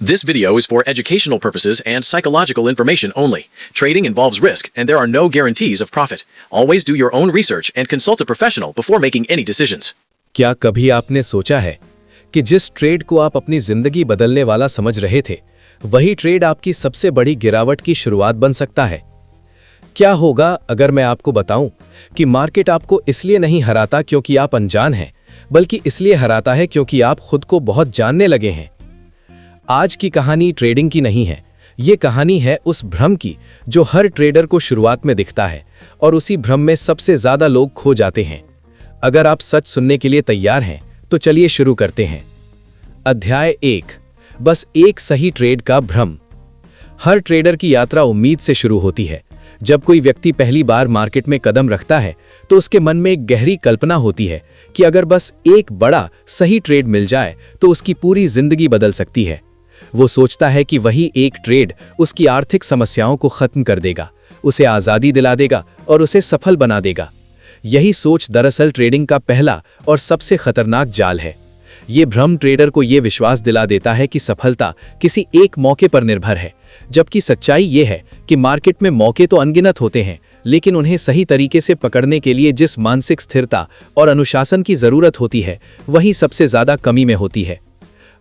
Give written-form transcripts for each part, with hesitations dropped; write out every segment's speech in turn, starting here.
This video is for educational purposes and psychological information only. Trading involves risk and there are no guarantees of profit. Always do your own research and consult a professional before making any decisions. क्या कभी आपने सोचा है कि जिस trade को आप अपनी जिंदगी बदलने वाला समझ रहे थे, वही ट्रेड आपकी सबसे बड़ी गिरावट की शुरुआत बन सकता है? क्या होगा अगर मैं आपको बताऊं कि मार्केट आपको इसलिए नहीं हराता क्योंकि आप अनजान हैं, बल्कि इसलिए हराता है क्योंकि आप खुद को बहुत जानने लगे हैं। आज की कहानी ट्रेडिंग की नहीं है, ये कहानी है उस भ्रम की जो हर ट्रेडर को शुरुआत में दिखता है और उसी भ्रम में सबसे ज्यादा लोग खो जाते हैं। अगर आप सच सुनने के लिए तैयार हैं तो चलिए शुरू करते हैं। अध्याय 1, बस एक सही ट्रेड का भ्रम। हर ट्रेडर की यात्रा उम्मीद से शुरू होती है। जब कोई व्यक्ति पहली बार मार्केट में कदम रखता है तो उसके मन में एक गहरी कल्पना होती है कि अगर बस एक बड़ा सही ट्रेड मिल जाए तो उसकी पूरी जिंदगी बदल सकती है। वो सोचता है कि वही एक ट्रेड उसकी आर्थिक समस्याओं को खत्म कर देगा, उसे आज़ादी दिला देगा और उसे सफल बना देगा। यही सोच दरअसल ट्रेडिंग का पहला और सबसे खतरनाक जाल है। ये भ्रम ट्रेडर को ये विश्वास दिला देता है कि सफलता किसी एक मौके पर निर्भर है, जबकि सच्चाई ये है कि मार्केट में मौके तो अनगिनत होते हैं, लेकिन उन्हें सही तरीके से पकड़ने के लिए जिस मानसिक स्थिरता और अनुशासन की ज़रूरत होती है, वही सबसे ज़्यादा कमी में होती है।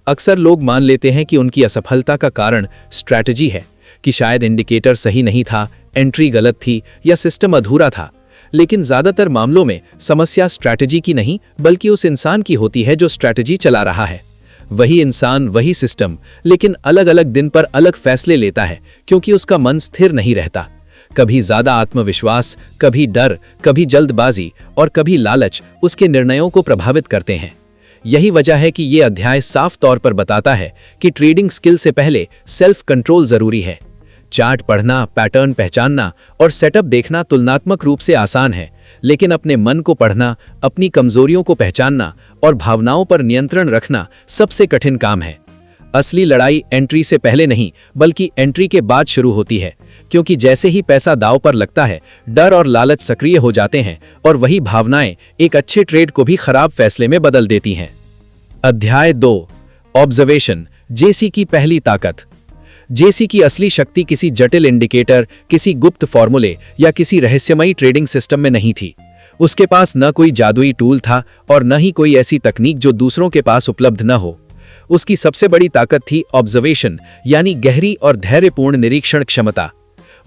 अक्सर लोग मान लेते हैं कि उनकी असफलता का कारण स्ट्रैटेजी है, कि शायद इंडिकेटर सही नहीं था, एंट्री गलत थी या सिस्टम अधूरा था। लेकिन ज़्यादातर मामलों में समस्या स्ट्रैटेजी की नहीं, बल्कि उस इंसान की होती है जो स्ट्रैटेजी चला रहा है। वही इंसान, वही सिस्टम, लेकिन अलग अलग दिन पर अलग फैसले लेता है क्योंकि उसका मन स्थिर नहीं रहता। कभी ज़्यादा आत्मविश्वास, कभी डर, कभी जल्दबाजी और कभी लालच उसके निर्णयों को प्रभावित करते हैं। यही वजह है कि ये अध्याय साफ तौर पर बताता है कि ट्रेडिंग स्किल से पहले सेल्फ कंट्रोल जरूरी है। चार्ट पढ़ना, पैटर्न पहचानना और सेटअप देखना तुलनात्मक रूप से आसान है, लेकिन अपने मन को पढ़ना, अपनी कमजोरियों को पहचानना और भावनाओं पर नियंत्रण रखना सबसे कठिन काम है। असली लड़ाई एंट्री से पहले नहीं, बल्कि एंट्री के बाद शुरू होती है, क्योंकि जैसे ही पैसा दांव पर लगता है, डर और लालच सक्रिय हो जाते हैं और वही भावनाएं एक अच्छे ट्रेड को भी खराब फैसले में बदल देती हैं। अध्याय 2, ऑब्जर्वेशन, जेसी की पहली ताकत। जेसी की असली शक्ति किसी जटिल इंडिकेटर, किसी गुप्त फॉर्मूले या किसी रहस्यमयी ट्रेडिंग सिस्टम में नहीं थी। उसके पास न कोई जादुई टूल था और न ही कोई ऐसी तकनीक जो दूसरों के पास उपलब्ध न हो। उसकी सबसे बड़ी ताकत थी ऑब्जर्वेशन, यानी गहरी और धैर्यपूर्ण निरीक्षण क्षमता।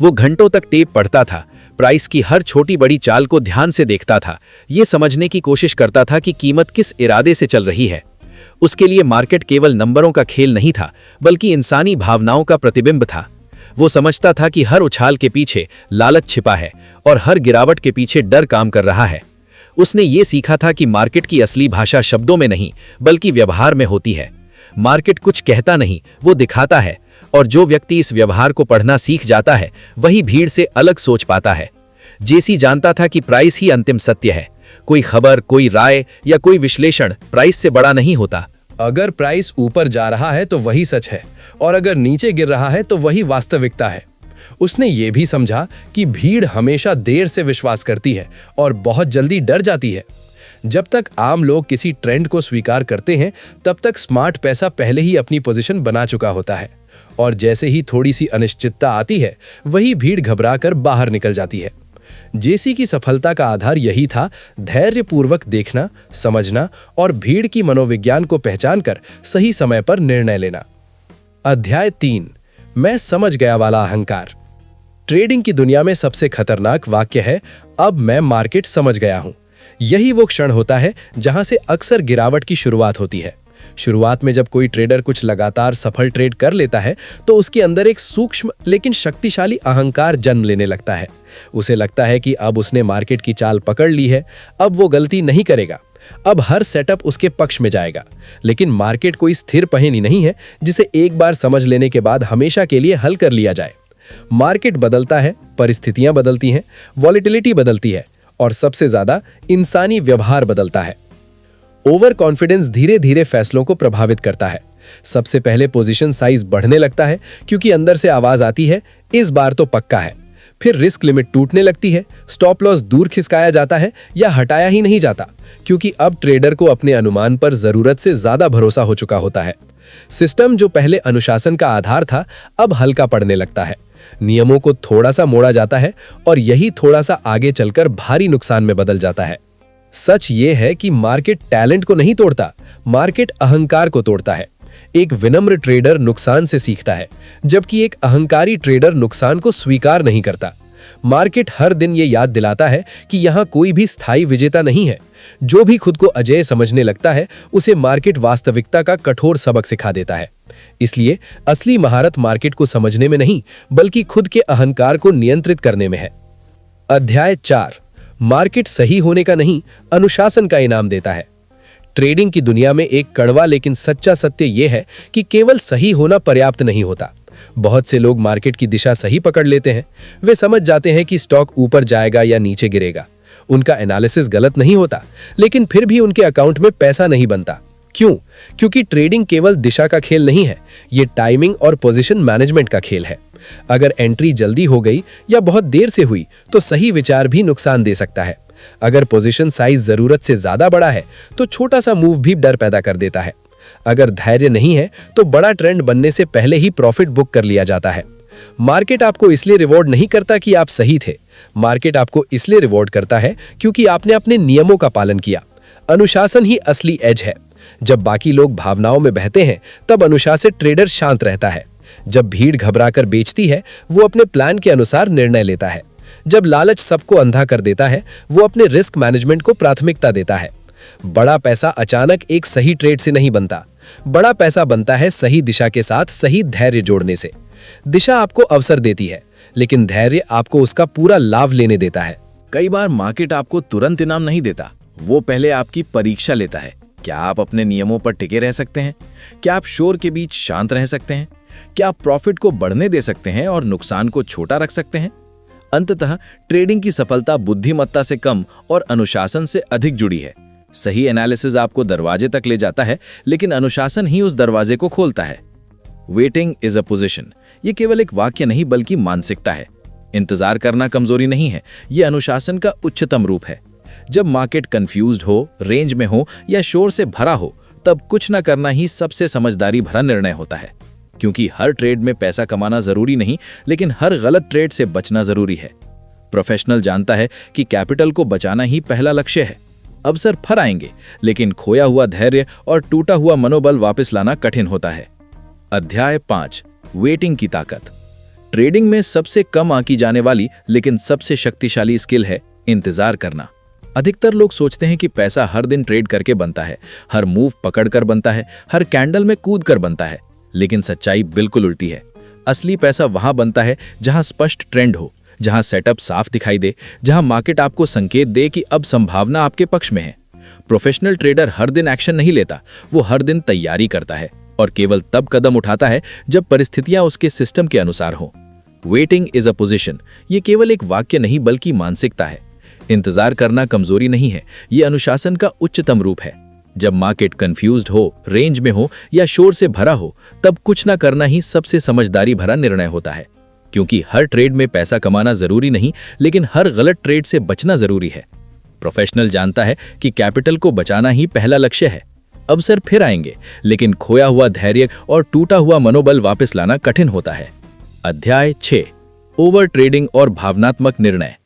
वो घंटों तक टेप पढ़ता था, प्राइस की हर छोटी बड़ी चाल को ध्यान से देखता था, ये समझने की कोशिश करता था कि कीमत किस इरादे से चल रही है। उसके लिए मार्केट केवल नंबरों का खेल नहीं था, बल्कि इंसानी भावनाओं का प्रतिबिंब था। वो समझता था कि हर उछाल के पीछे लालच छिपा है और हर गिरावट के पीछे डर काम कर रहा है। उसने ये सीखा था कि मार्केट की असली भाषा शब्दों में नहीं, बल्कि व्यवहार में होती है। मार्केट कुछ कहता नहीं, वो दिखाता है, और जो व्यक्ति इस व्यवहार को पढ़ना सीख जाता है, वही भीड़ से अलग सोच पाता है। जेसी जानता था कि प्राइस ही अंतिम सत्य है। कोई खबर, कोई राय या कोई विश्लेषण प्राइस से बड़ा नहीं होता। अगर प्राइस ऊपर जा रहा है तो वही सच है, और अगर नीचे गिर रहा है तो वही वास्तविकता है। उसने ये भी समझा कि भीड़ हमेशा देर से विश्वास करती है और बहुत जल्दी डर जाती है। जब तक आम लोग किसी ट्रेंड को स्वीकार करते हैं, तब तक स्मार्ट पैसा पहले ही अपनी पोजीशन बना चुका होता है, और जैसे ही थोड़ी सी अनिश्चितता आती है, वही भीड़ घबराकर बाहर निकल जाती है। जेसी की सफलता का आधार यही था, धैर्यपूर्वक देखना, समझना और भीड़ की मनोविज्ञान को पहचानकर सही समय पर निर्णय लेना। अध्याय 3, मैं समझ गया वाला अहंकार। ट्रेडिंग की दुनिया में सबसे खतरनाक वाक्य है, अब मैं मार्केट समझ गया हूं। यही वो क्षण होता है जहां से अक्सर गिरावट की शुरुआत होती है। शुरुआत में जब कोई ट्रेडर कुछ लगातार सफल ट्रेड कर लेता है, तो उसके अंदर एक सूक्ष्म लेकिन शक्तिशाली अहंकार जन्म लेने लगता है। उसे लगता है कि अब उसने मार्केट की चाल पकड़ ली है, अब वो गलती नहीं करेगा, अब हर सेटअप उसके पक्ष में जाएगा। लेकिन मार्केट कोई स्थिर पहेली नहीं है जिसे एक बार समझ लेने के बाद हमेशा के लिए हल कर लिया जाए। मार्केट बदलता है, परिस्थितियां बदलती हैं, वॉलेटिलिटी बदलती है, और सबसे ज्यादा इंसानी व्यवहार बदलता है। ओवर कॉन्फिडेंस धीरे धीरे फैसलों को प्रभावित करता है। सबसे पहले पोजीशन साइज बढ़ने लगता है क्योंकि अंदर से आवाज आती है, इस बार तो पक्का है। फिर रिस्क लिमिट टूटने लगती है, स्टॉप लॉस दूर खिसकाया जाता है या हटाया ही नहीं जाता, क्योंकि अब ट्रेडर को अपने अनुमान पर जरूरत से ज्यादा भरोसा हो चुका होता है। सिस्टम जो पहले अनुशासन का आधार था, अब हल्का पड़ने लगता है। नियमों को थोड़ा सा मोड़ा जाता है और यही थोड़ा सा आगे चलकर भारी नुकसान में बदल जाता है। सच ये है कि मार्केट टैलेंट को नहीं तोड़ता, मार्केट अहंकार को तोड़ता है। एक विनम्र ट्रेडर नुकसान से सीखता है, जबकि एक अहंकारी ट्रेडर नुकसान को स्वीकार नहीं करता। मार्केट हर दिन ये याद दिलाता है कि यहाँ कोई भी स्थायी विजेता नहीं है। जो भी खुद को अजेय समझने लगता है, उसे मार्केट वास्तविकता का कठोर सबक सिखा देता है। इसलिए असली महारत मार्केट को समझने में नहीं, बल्कि खुद के अहंकार को नियंत्रित करने में है। अध्याय 4। मार्केट सही होने का नहीं, अनुशासन का इनाम देता है। ट्रेडिंग की दुनिया में एक कड़वा लेकिन सच्चा सत्य यह है कि केवल सही होना पर्याप्त नहीं होता। बहुत से लोग मार्केट की दिशा सही पकड़ लेते हैं। वे समझ जाते हैं कि स्टॉक ऊपर जाएगा या नीचे गिरेगा। उनका एनालिसिस गलत नहीं होता, लेकिन फिर भी उनके अकाउंट में पैसा नहीं बनता। क्यों? क्योंकि ट्रेडिंग केवल दिशा का खेल नहीं है, ये टाइमिंग और पोजीशन मैनेजमेंट का खेल है। अगर एंट्री जल्दी हो गई या बहुत देर से हुई तो सही विचार भी नुकसान दे सकता है। अगर पोजीशन साइज जरूरत से ज्यादा बड़ा है तो छोटा सा मूव भी डर पैदा कर देता है। अगर धैर्य नहीं है तो बड़ा ट्रेंड बनने से पहले ही प्रॉफिट बुक कर लिया जाता है। मार्केट आपको इसलिए रिवॉर्ड नहीं करता कि आप सही थे, मार्केट आपको इसलिए रिवॉर्ड करता है क्योंकि आपने अपने नियमों का पालन किया। अनुशासन ही असली एज है। जब बाकी लोग भावनाओं में बहते हैं, तब अनुशासित ट्रेडर शांत रहता है। जब भीड़ घबराकर बेचती है, वो अपने प्लान के अनुसार निर्णय लेता है। जब लालच सबको अंधा कर देता है, वो अपने रिस्क मैनेजमेंट को प्राथमिकता देता है। बड़ा पैसा अचानक एक सही ट्रेड से नहीं बनता। बड़ा पैसा बनता है सही दिशा के साथ सही धैर्य जोड़ने से। दिशा आपको अवसर देती है, लेकिन धैर्य आपको उसका पूरा लाभ लेने देता है। कई बार मार्केट आपको तुरंत इनाम नहीं देता, वो पहले आपकी परीक्षा लेता है। क्या आप अपने नियमों पर टिके रह सकते हैं? क्या आप शोर के बीच शांत रह सकते हैं? क्या आप प्रॉफिट को बढ़ने दे सकते हैं और नुकसान को छोटा रख सकते हैं? अंततः ट्रेडिंग की सफलता बुद्धिमत्ता से कम और अनुशासन से अधिक जुड़ी है। सही एनालिसिस आपको दरवाजे तक ले जाता है, लेकिन अनुशासन ही उस दरवाजे को खोलता है। वेटिंग इज अ पोजीशन, ये केवल एक वाक्य नहीं बल्कि मानसिकता है। इंतजार करना कमजोरी नहीं है, ये अनुशासन का उच्चतम रूप है। जब मार्केट कंफ्यूज्ड हो, रेंज में हो या शोर से भरा हो, तब कुछ न करना ही सबसे समझदारी भरा निर्णय होता है। क्योंकि हर ट्रेड में पैसा कमाना जरूरी नहीं, लेकिन हर गलत ट्रेड से बचना जरूरी है। प्रोफेशनल जानता है कि कैपिटल को बचाना ही पहला लक्ष्य है। अवसर फिर आएंगे, लेकिन खोया हुआ धैर्य और टूटा हुआ मनोबल वापस लाना कठिन होता है। अध्याय 5। वेटिंग की ताकत। ट्रेडिंग में सबसे कम आंकी जाने वाली लेकिन सबसे शक्तिशाली स्किल है इंतजार करना। अधिकतर लोग सोचते हैं कि पैसा हर दिन ट्रेड करके बनता है, हर मूव पकड़कर बनता है, हर कैंडल में कूदकर बनता है। लेकिन सच्चाई बिल्कुल उल्टी है। असली पैसा वहां बनता है जहां स्पष्ट ट्रेंड हो, जहां सेटअप साफ दिखाई दे, जहां मार्केट आपको संकेत दे कि अब संभावना आपके पक्ष में है। प्रोफेशनल ट्रेडर हर दिन एक्शन नहीं लेता, वो हर दिन तैयारी करता है और केवल तब कदम उठाता है जब परिस्थितियां उसके सिस्टम के अनुसार हो। वेटिंग इज अ पोजीशन, ये केवल एक वाक्य नहीं बल्कि मानसिकता है। इंतजार करना कमजोरी नहीं है, ये अनुशासन का उच्चतम रूप है। जब मार्केट कंफ्यूज्ड हो, रेंज में हो या शोर से भरा हो, तब कुछ ना करना ही सबसे समझदारी भरा निर्णय होता है। क्योंकि हर ट्रेड में पैसा कमाना जरूरी नहीं, लेकिन हर गलत ट्रेड से बचना जरूरी है। प्रोफेशनल जानता है कि कैपिटल को बचाना ही पहला लक्ष्य है। अवसर फिर आएंगे, लेकिन खोया हुआ धैर्य और टूटा हुआ मनोबल वापस लाना कठिन होता है। अध्याय 6। ओवर ट्रेडिंग और भावनात्मक निर्णय।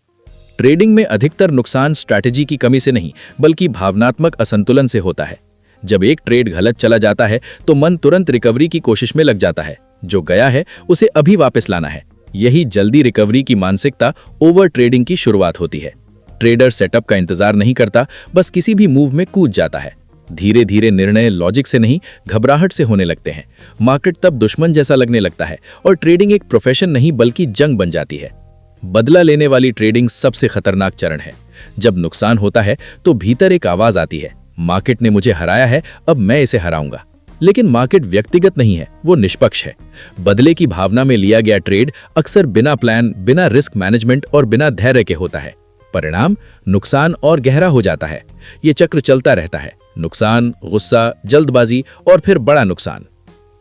ट्रेडिंग में अधिकतर नुकसान स्ट्रैटेजी की कमी से नहीं बल्कि भावनात्मक असंतुलन से होता है। जब एक ट्रेड गलत चला जाता है तो मन तुरंत रिकवरी की कोशिश में लग जाता है। जो गया है उसे अभी वापस लाना है। यही जल्दी रिकवरी की मानसिकता ओवर ट्रेडिंग की शुरुआत होती है। ट्रेडर सेटअप का इंतजार नहीं करता, बस किसी भी मूव में कूद जाता है। धीरे धीरे निर्णय लॉजिक से नहीं घबराहट से होने लगते हैं। मार्केट तब दुश्मन जैसा लगने लगता है और ट्रेडिंग एक प्रोफेशन नहीं बल्कि जंग बन जाती है। बदला लेने वाली ट्रेडिंग सबसे खतरनाक चरण है। जब नुकसान होता है तो भीतर एक आवाज आती है, मार्केट ने मुझे हराया है, अब मैं इसे हराऊंगा। लेकिन मार्केट व्यक्तिगत नहीं है, वो निष्पक्ष है। बदले की भावना में लिया गया ट्रेड अक्सर बिना प्लान, बिना रिस्क मैनेजमेंट और बिना धैर्य के होता है। परिणाम नुकसान और गहरा हो जाता है। ये चक्र चलता रहता है, नुकसान, गुस्सा, जल्दबाजी और फिर बड़ा नुकसान।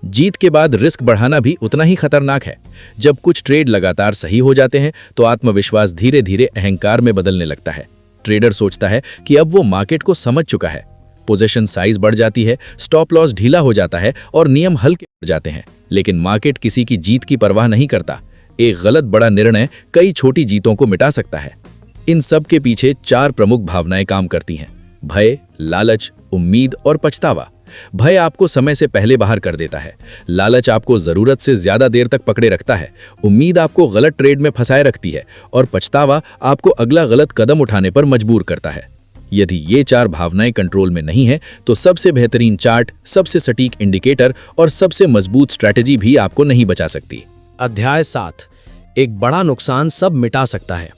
जीत के बाद रिस्क बढ़ाना भी उतना ही खतरनाक है। जब कुछ ट्रेड लगातार सही हो जाते हैं तो आत्मविश्वास धीरे धीरे अहंकार में बदलने लगता है। ट्रेडर सोचता है कि अब वो मार्केट को समझ चुका है। पोजीशन साइज बढ़ जाती है, स्टॉप लॉस ढीला हो जाता है और नियम हल्के पड़ जाते हैं। लेकिन मार्केट किसी की जीत की परवाह नहीं करता। एक गलत बड़ा निर्णय कई छोटी जीतों को मिटा सकता है। इन सब के पीछे 4 प्रमुख भावनाएं काम करती हैं: भय, लालच, उम्मीद और पछतावा। भय आपको समय से पहले बाहर कर देता है, लालच आपको जरूरत से ज्यादा देर तक पकड़े रखता है, उम्मीद आपको गलत ट्रेड में फंसाए रखती है और पछतावा आपको अगला गलत कदम उठाने पर मजबूर करता है। यदि ये 4 भावनाएं कंट्रोल में नहीं है तो सबसे बेहतरीन चार्ट, सबसे सटीक इंडिकेटर और सबसे मजबूत स्ट्रैटेजी भी आपको नहीं बचा सकती। अध्याय 7, एक बड़ा नुकसान सब मिटा सकता है।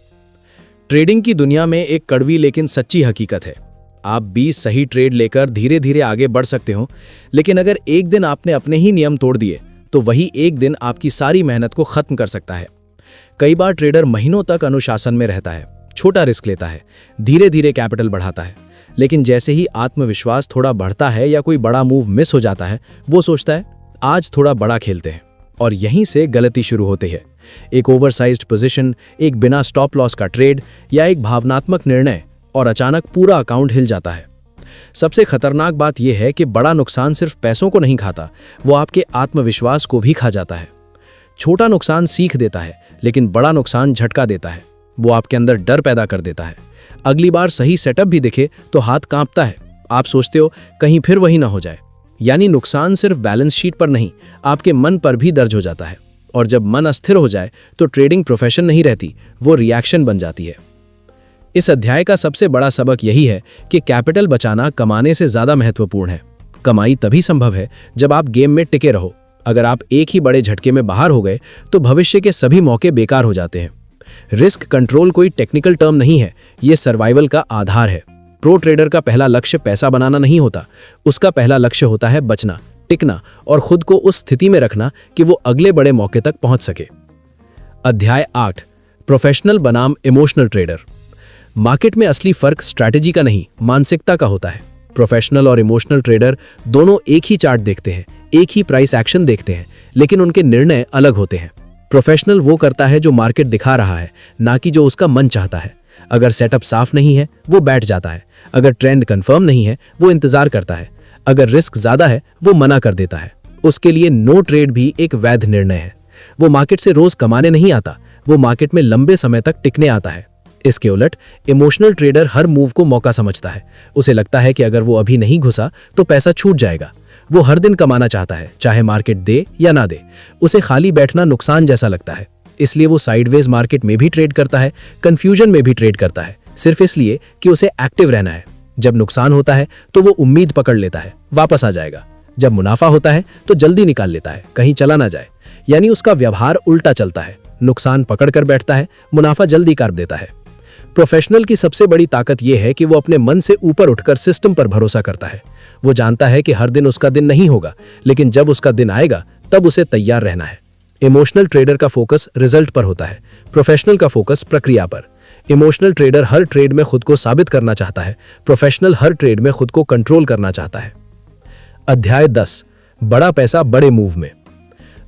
ट्रेडिंग की दुनिया में एक कड़वी लेकिन सच्ची हकीकत है। आप 20 सही ट्रेड लेकर धीरे धीरे आगे बढ़ सकते हो, लेकिन अगर एक दिन आपने अपने ही नियम तोड़ दिए तो वही एक दिन आपकी सारी मेहनत को खत्म कर सकता है। कई बार ट्रेडर महीनों तक अनुशासन में रहता है, छोटा रिस्क लेता है, धीरे धीरे कैपिटल बढ़ाता है, लेकिन जैसे ही आत्मविश्वास थोड़ा बढ़ता है या कोई बड़ा मूव मिस हो जाता है, वो सोचता है आज थोड़ा बड़ा खेलते हैं, और यहीं से गलती शुरू होती है। एक ओवरसाइज्ड पोजीशन, एक बिना स्टॉप लॉस का ट्रेड या एक भावनात्मक निर्णय और अचानक पूरा अकाउंट हिल जाता है। सबसे खतरनाक बात यह है कि बड़ा नुकसान सिर्फ पैसों को नहीं खाता, वो आपके आत्मविश्वास को भी खा जाता है। छोटा नुकसान सीख देता है, लेकिन बड़ा नुकसान झटका देता है। वो आपके अंदर डर पैदा कर देता है। अगली बार सही सेटअप भी दिखे तो हाथ कांपता है। आप सोचते हो कहीं फिर वही ना हो जाए। यानी नुकसान सिर्फ बैलेंस शीट पर नहीं, आपके मन पर भी दर्ज हो जाता है। और जब मन अस्थिर हो जाए तो ट्रेडिंग प्रोफेशन नहीं रहती, वो रिएक्शन बन जाती है। इस अध्याय का सबसे बड़ा सबक यही है कि कैपिटल बचाना कमाने से ज्यादा महत्वपूर्ण है। कमाई तभी संभव है जब आप गेम में टिके रहो। अगर आप एक ही बड़े झटके में बाहर हो गए तो भविष्य के सभी मौके बेकार हो जाते हैं। रिस्क कंट्रोल कोई टेक्निकल टर्म नहीं है, ये सर्वाइवल का आधार है। प्रो ट्रेडर का पहला लक्ष्य पैसा बनाना नहीं होता, उसका पहला लक्ष्य होता है बचना, टिकना और खुद को उस स्थिति में रखना कि वो अगले बड़े मौके तक पहुंच सके। अध्याय 8, प्रोफेशनल बनाम इमोशनल ट्रेडर। मार्केट में असली फर्क स्ट्रैटेजी का नहीं, मानसिकता का होता है। प्रोफेशनल और इमोशनल ट्रेडर दोनों एक ही चार्ट देखते हैं, एक ही प्राइस एक्शन देखते हैं, लेकिन उनके निर्णय अलग होते हैं। प्रोफेशनल वो करता है जो मार्केट दिखा रहा है, ना कि जो उसका मन चाहता है। अगर सेटअप साफ नहीं है वो बैठ जाता है, अगर ट्रेंड कंफर्म नहीं है वो इंतजार करता है, अगर रिस्क ज्यादा है वो मना कर देता है। उसके लिए नो ट्रेड भी एक वैध निर्णय है। वो मार्केट से रोज कमाने नहीं आता, वो मार्केट में लंबे समय तक टिकने आता है। इसके उलट इमोशनल ट्रेडर हर मूव को मौका समझता है। उसे लगता है कि अगर वो अभी नहीं घुसा तो पैसा छूट जाएगा। वो हर दिन कमाना चाहता है, चाहे मार्केट दे या ना दे। उसे खाली बैठना नुकसान जैसा लगता है, इसलिए वो साइडवेज मार्केट में भी ट्रेड करता है, कंफ्यूजन में भी ट्रेड करता है, सिर्फ इसलिए कि उसे एक्टिव रहना है। जब नुकसान होता है तो वो उम्मीद पकड़ लेता है वापस आ जाएगा। जब मुनाफा होता है तो जल्दी निकाल लेता है, कहीं चला ना जाए। यानी उसका व्यवहार उल्टा चलता है, नुकसान पकड़ कर बैठता है, मुनाफा जल्दी कर देता है। प्रोफेशनल की सबसे बड़ी ताकत यह है कि वो अपने मन से ऊपर उठकर सिस्टम पर भरोसा करता है। वो जानता है कि हर दिन उसका दिन नहीं होगा, लेकिन जब उसका दिन आएगा तब उसे तैयार रहना है। इमोशनल ट्रेडर का फोकस रिजल्ट पर होता है, प्रोफेशनल का फोकस प्रक्रिया पर। इमोशनल ट्रेडर हर ट्रेड में खुद को साबित करना चाहता है, प्रोफेशनल हर ट्रेड में खुद को कंट्रोल करना चाहता है। अध्याय 10, बड़ा पैसा बड़े मूव में।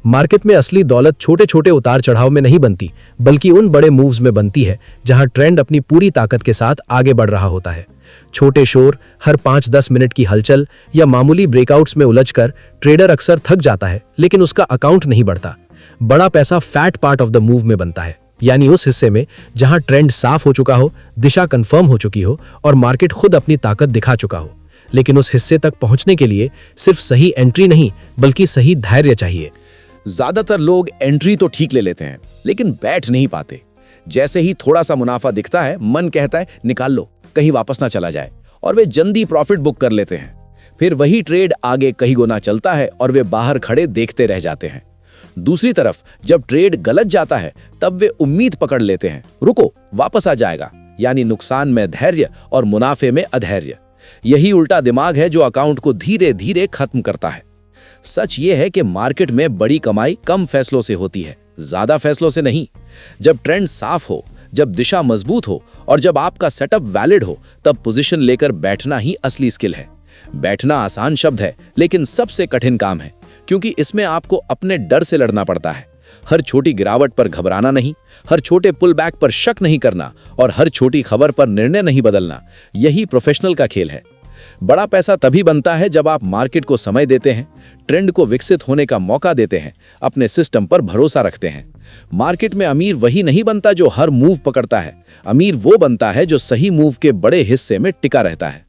मार्केट में असली दौलत छोटे छोटे उतार चढ़ाव में नहीं बनती, बल्कि उन बड़े मूव्स में बनती है जहां ट्रेंड अपनी पूरी ताकत के साथ आगे बढ़ रहा होता है। छोटे शोर, हर 5-10 मिनट की हलचल या मामूली ब्रेकआउट्स में उलझकर ट्रेडर अक्सर थक जाता है, लेकिन उसका अकाउंट नहीं बढ़ता। बड़ा पैसा fat part of the move में बनता है, यानी उस हिस्से में जहां ट्रेंड साफ हो चुका हो, दिशा कंफर्म हो चुकी हो और मार्केट खुद अपनी ताकत दिखा चुका हो। लेकिन उस हिस्से तक पहुंचने के लिए सिर्फ सही एंट्री नहीं, बल्कि सही धैर्य चाहिए। ज्यादातर लोग एंट्री तो ठीक ले लेते हैं, लेकिन बैठ नहीं पाते। जैसे ही थोड़ा सा मुनाफा दिखता है, मन कहता है निकाल लो, कहीं वापस ना चला जाए, और वे जल्दी प्रॉफिट बुक कर लेते हैं। फिर वही ट्रेड आगे कहीं गुना चलता है और वे बाहर खड़े देखते रह जाते हैं। दूसरी तरफ जब ट्रेड गलत जाता है तब वे उम्मीद पकड़ लेते हैं, रुको वापस आ जाएगा, यानी नुकसान में धैर्य और मुनाफे में अधैर्य। यही उल्टा दिमाग है जो अकाउंट को धीरे धीरे खत्म करता है। सच ये है कि मार्केट में बड़ी कमाई कम फैसलों से होती है, ज्यादा फैसलों से नहीं। जब ट्रेंड साफ हो, जब दिशा मजबूत हो और जब आपका सेटअप वैलिड हो, तब पोजीशन लेकर बैठना ही असली स्किल है। बैठना आसान शब्द है, लेकिन सबसे कठिन काम है, क्योंकि इसमें आपको अपने डर से लड़ना पड़ता है। हर छोटी गिरावट पर घबराना नहीं, हर छोटे पुल बैक पर शक नहीं करना और हर छोटी खबर पर निर्णय नहीं बदलना। यही प्रोफेशनल का खेल है। बड़ा पैसा तभी बनता है जब आप मार्केट को समय देते हैं, ट्रेंड को विकसित होने का मौका देते हैं, अपने सिस्टम पर भरोसा रखते हैं। मार्केट में अमीर वही नहीं बनता जो हर मूव पकड़ता है, अमीर वो बनता है जो सही मूव के बड़े हिस्से में टिका रहता है।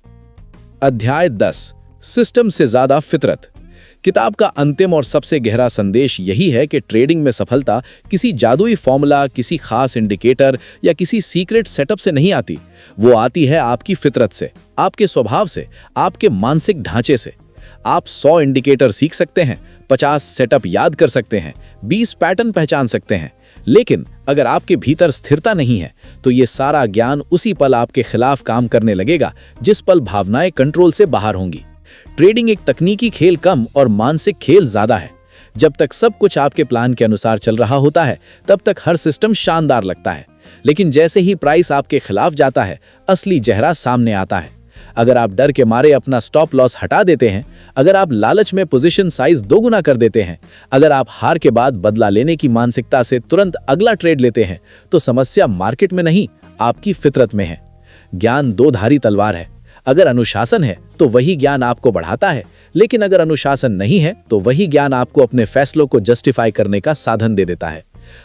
अध्याय 10, सिस्टम से ज्यादा फितरत। किताब का अंतिम और सबसे गहरा संदेश यही है कि ट्रेडिंग में सफलता किसी जादुई फॉर्मूला, किसी खास इंडिकेटर या किसी सीक्रेट सेटअप से नहीं आती। वो आती है आपकी फितरत से, आपके स्वभाव से, आपके मानसिक ढांचे से। आप 100 इंडिकेटर सीख सकते हैं, 50 सेटअप याद कर सकते हैं, 20 पैटर्न पहचान सकते हैं, लेकिन अगर आपके भीतर स्थिरता नहीं है तो ये सारा ज्ञान उसी पल आपके खिलाफ काम करने लगेगा जिस पल भावनाएं कंट्रोल से बाहर होंगी। ट्रेडिंग एक तकनीकी खेल कम और मानसिक खेल ज्यादा है। जब तक सब कुछ आपके प्लान के अनुसार चल रहा होता है तब तक हर सिस्टम शानदार लगता है, लेकिन जैसे ही प्राइस आपके खिलाफ जाता है असली चेहरा सामने आता है। अगर आप डर के मारे अपना स्टॉप लॉस हटा देते हैं, अगर आप लालच में पोजीशन साइज दोगुना कर देते हैं, अगर आप हार के बाद बदला लेने की मानसिकता से तुरंत अगला ट्रेड लेते हैं, तो समस्या मार्केट में नहीं, आपकी फितरत में है। ज्ञान दो धारी तलवार है। अगर अनुशासन है तो वही ज्ञान आपको बढ़ाता है, लेकिन अगर अनुशासन नहीं है तो वही ज्ञान आपको अपने फैसलों को जस्टिफाई करने का साधन दे देता है।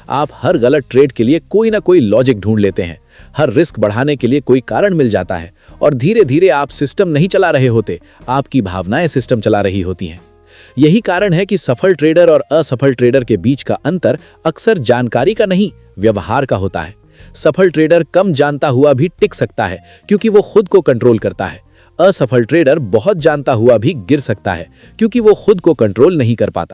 आप हर गलत ट्रेड के लिए कोई ना कोई लॉजिक ढूंढ लेते हैं, हर रिस्क बढ़ाने के लिए कोई कारण मिल जाता है, और धीरे धीरे आप सिस्टम नहीं चला रहे होते, आपकी भावनाएं सिस्टम चला रही होती हैं। यही कारण है कि सफल ट्रेडर और असफल ट्रेडर के बीच का अंतर अक्सर जानकारी का नहीं, व्यवहार का होता है। सफल ट्रेडर कम जानता हुआ भी टिक सकता है क्योंकि वो खुद को कंट्रोल करता है। असफल ट्रेडर बहुत जानता हुआ भी गिर सकता है क्योंकि वो खुद को कंट्रोल नहीं कर पाता।